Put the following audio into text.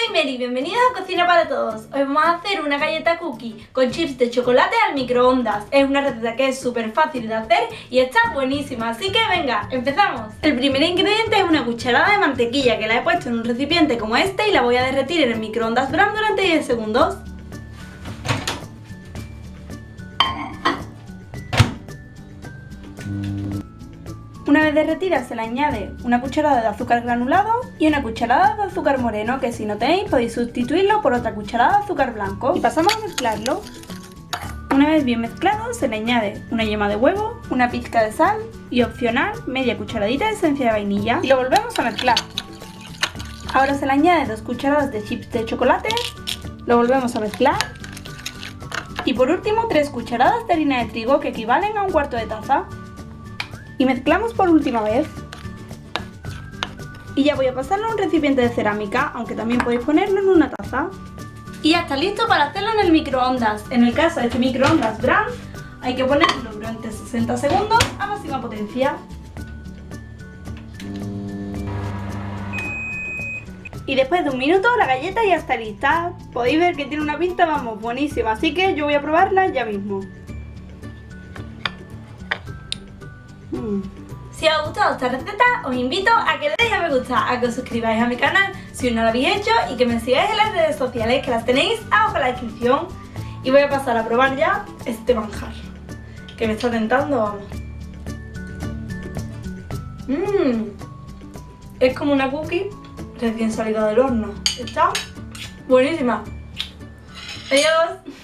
soy Mary, bienvenidos a Cocina para Todos. Hoy vamos a hacer una galleta cookie con chips de chocolate al microondas. Es una receta que es súper fácil de hacer y está buenísima, así que venga, empezamos. El primer ingrediente es una cucharada de mantequilla que la he puesto en un recipiente como este y la voy a derretir en el microondas Brown durante 10 segundos. Una vez derretida se le añade una cucharada de azúcar granulado y una cucharada de azúcar moreno, que si no tenéis podéis sustituirlo por otra cucharada de azúcar blanco. Y pasamos a mezclarlo. Una vez bien mezclado se le añade una yema de huevo, una pizca de sal y opcional media cucharadita de esencia de vainilla. Y lo volvemos a mezclar. Ahora se le añade 2 cucharadas de chips de chocolate, lo volvemos a mezclar. Y por último 3 cucharadas de harina de trigo, que equivalen a 1/4 de taza. Y mezclamos por última vez. Y ya voy a pasarlo a un recipiente de cerámica, aunque también podéis ponerlo en una taza. Y ya está listo para hacerlo en el microondas. En el caso de este microondas Brown, hay que ponerlo durante 60 segundos a máxima potencia. Y después de 1 minuto la galleta ya está lista. Podéis ver que tiene una pinta, vamos, buenísima. Así que yo voy a probarla ya mismo. Si os ha gustado esta receta, os invito a que le deis a me gusta, a que os suscribáis a mi canal si no lo habéis hecho y que me sigáis en las redes sociales, que las tenéis abajo en la descripción. Y voy a pasar a probar ya este manjar, que me está tentando, vamos. Es como una cookie recién salida del horno. Está buenísima. Adiós.